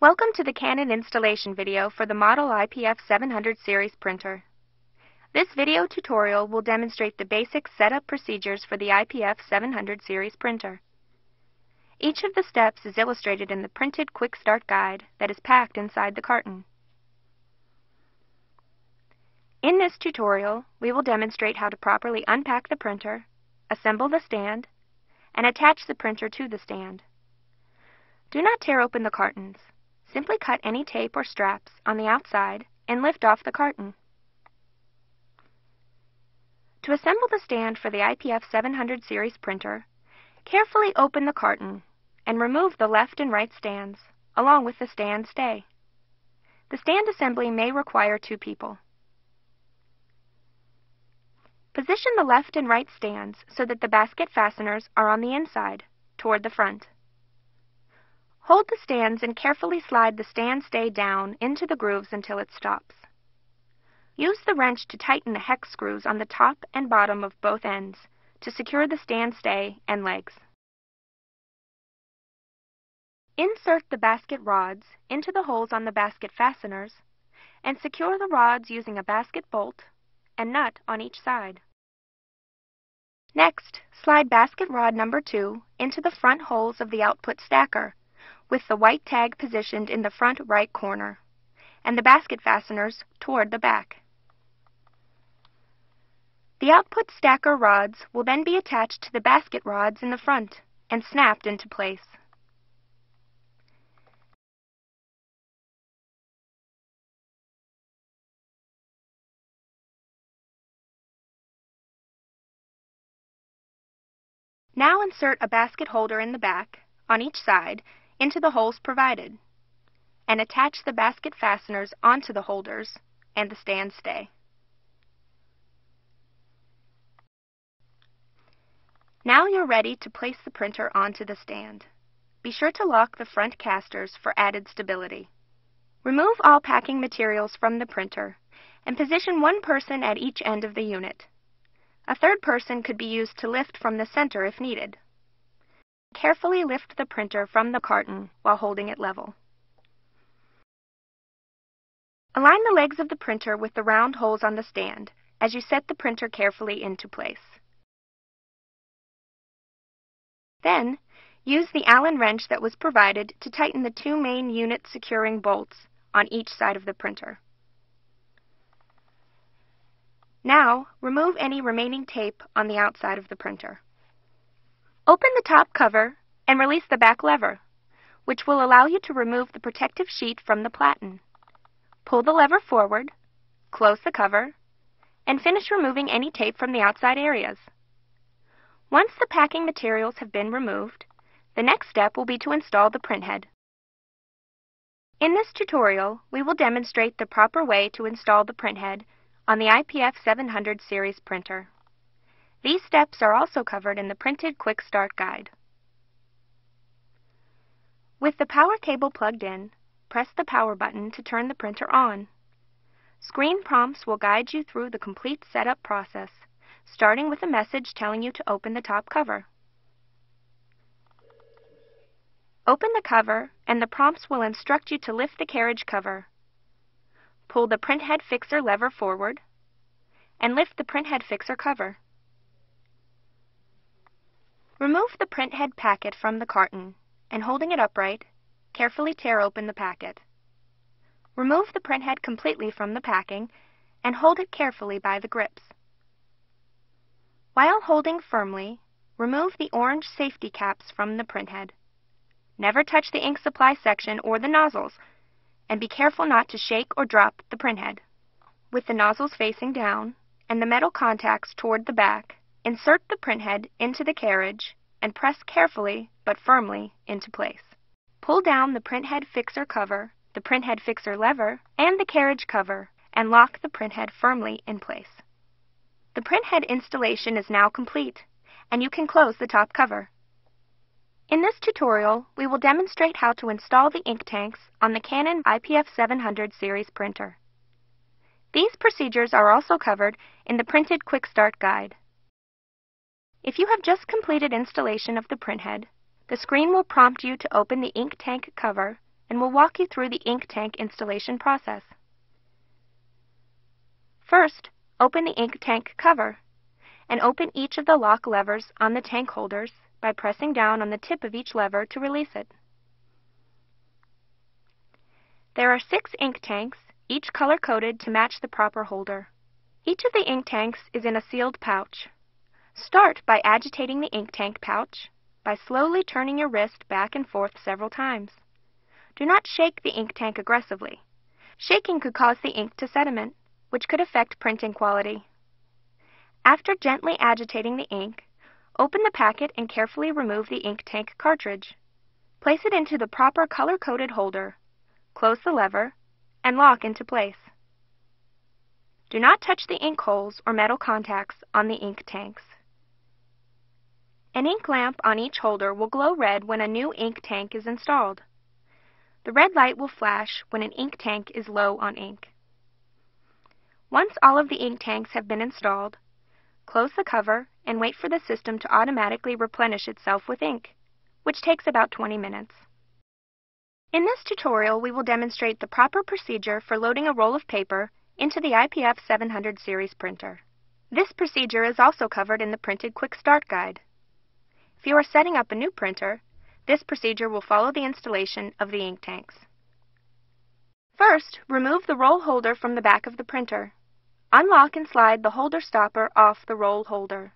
Welcome to the Canon installation video for the model iPF700 series printer. This video tutorial will demonstrate the basic setup procedures for the iPF700 series printer. Each of the steps is illustrated in the printed Quick Start Guide that is packed inside the carton. In this tutorial, we will demonstrate how to properly unpack the printer, assemble the stand, and attach the printer to the stand. Do not tear open the cartons. Simply cut any tape or straps on the outside and lift off the carton. To assemble the stand for the iPF700 series printer, carefully open the carton and remove the left and right stands, along with the stand stay. The stand assembly may require 2 people. Position the left and right stands so that the basket fasteners are on the inside, toward the front. Hold the stands and carefully slide the stand stay down into the grooves until it stops. Use the wrench to tighten the hex screws on the top and bottom of both ends to secure the stand stay and legs. Insert the basket rods into the holes on the basket fasteners and secure the rods using a basket bolt and nut on each side. Next, slide basket rod number 2 into the front holes of the output stacker, with the white tag positioned in the front right corner, and the basket fasteners toward the back. The output stacker rods will then be attached to the basket rods in the front and snapped into place. Now insert a basket holder in the back, on each side, into the holes provided, and attach the basket fasteners onto the holders and the stand stay. Now you're ready to place the printer onto the stand. Be sure to lock the front casters for added stability. Remove all packing materials from the printer and position one person at each end of the unit. A third person could be used to lift from the center if needed. Carefully lift the printer from the carton while holding it level. Align the legs of the printer with the round holes on the stand as you set the printer carefully into place. Then, use the Allen wrench that was provided to tighten the 2 main unit securing bolts on each side of the printer. Now, remove any remaining tape on the outside of the printer. Open the top cover and release the back lever, which will allow you to remove the protective sheet from the platen. Pull the lever forward, close the cover, and finish removing any tape from the outside areas. Once the packing materials have been removed, the next step will be to install the printhead. In this tutorial, we will demonstrate the proper way to install the printhead on the iPF700 series printer. These steps are also covered in the printed Quick Start Guide. With the power cable plugged in, press the power button to turn the printer on. Screen prompts will guide you through the complete setup process, starting with a message telling you to open the top cover. Open the cover, and the prompts will instruct you to lift the carriage cover. Pull the printhead fixer lever forward, and lift the printhead fixer cover. Remove the printhead packet from the carton, and holding it upright, carefully tear open the packet. Remove the printhead completely from the packing, and hold it carefully by the grips. While holding firmly, remove the orange safety caps from the printhead. Never touch the ink supply section or the nozzles, and be careful not to shake or drop the printhead. With the nozzles facing down and the metal contacts toward the back, insert the printhead into the carriage and press carefully but firmly into place. Pull down the printhead fixer cover, the printhead fixer lever, and the carriage cover, and lock the printhead firmly in place. The printhead installation is now complete, and you can close the top cover. In this tutorial, we will demonstrate how to install the ink tanks on the Canon iPF700 series printer. These procedures are also covered in the printed Quick Start Guide. If you have just completed installation of the printhead, the screen will prompt you to open the ink tank cover and will walk you through the ink tank installation process. First, open the ink tank cover and open each of the lock levers on the tank holders by pressing down on the tip of each lever to release it. There are 6 ink tanks, each color-coded to match the proper holder. Each of the ink tanks is in a sealed pouch. Start by agitating the ink tank pouch by slowly turning your wrist back and forth several times. Do not shake the ink tank aggressively. Shaking could cause the ink to sediment, which could affect printing quality. After gently agitating the ink, open the packet and carefully remove the ink tank cartridge. Place it into the proper color-coded holder, close the lever, and lock into place. Do not touch the ink holes or metal contacts on the ink tanks. An ink lamp on each holder will glow red when a new ink tank is installed. The red light will flash when an ink tank is low on ink. Once all of the ink tanks have been installed, close the cover and wait for the system to automatically replenish itself with ink, which takes about 20 minutes. In this tutorial, we will demonstrate the proper procedure for loading a roll of paper into the iPF700 series printer. This procedure is also covered in the Printed Quick Start Guide. If you are setting up a new printer, this procedure will follow the installation of the ink tanks. First, remove the roll holder from the back of the printer. Unlock and slide the holder stopper off the roll holder.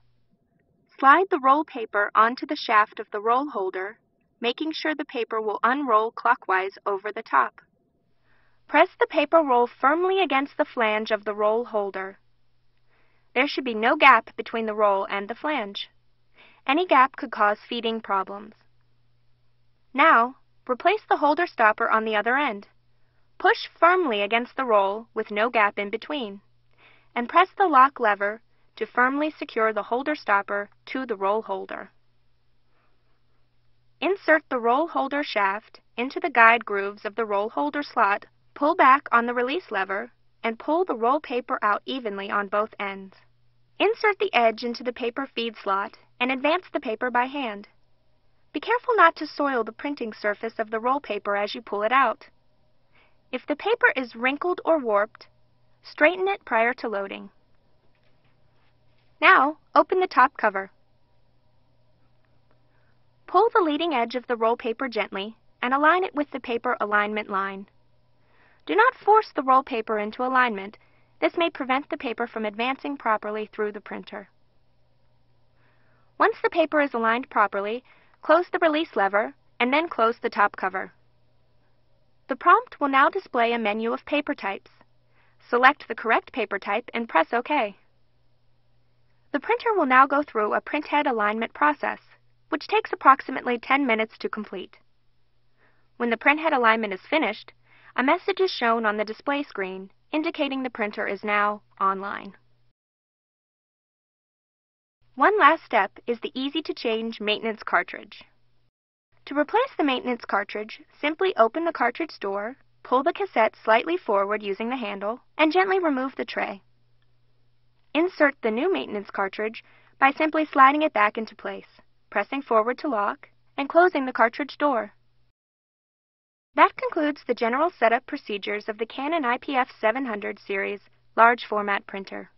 Slide the roll paper onto the shaft of the roll holder, making sure the paper will unroll clockwise over the top. Press the paper roll firmly against the flange of the roll holder. There should be no gap between the roll and the flange. Any gap could cause feeding problems. Now, replace the holder stopper on the other end. Push firmly against the roll with no gap in between, and press the lock lever to firmly secure the holder stopper to the roll holder. Insert the roll holder shaft into the guide grooves of the roll holder slot, pull back on the release lever, and pull the roll paper out evenly on both ends. Insert the edge into the paper feed slot and advance the paper by hand. Be careful not to soil the printing surface of the roll paper as you pull it out. If the paper is wrinkled or warped, straighten it prior to loading. Now, open the top cover. Pull the leading edge of the roll paper gently and align it with the paper alignment line. Do not force the roll paper into alignment. This may prevent the paper from advancing properly through the printer. Once the paper is aligned properly, close the release lever and then close the top cover. The prompt will now display a menu of paper types. Select the correct paper type and press OK. The printer will now go through a printhead alignment process, which takes approximately 10 minutes to complete. When the printhead alignment is finished, a message is shown on the display screen indicating the printer is now online. One last step is the easy-to-change maintenance cartridge. To replace the maintenance cartridge, simply open the cartridge door, pull the cassette slightly forward using the handle, and gently remove the tray. Insert the new maintenance cartridge by simply sliding it back into place, pressing forward to lock, and closing the cartridge door. That concludes the general setup procedures of the Canon IPF700 series large format printer.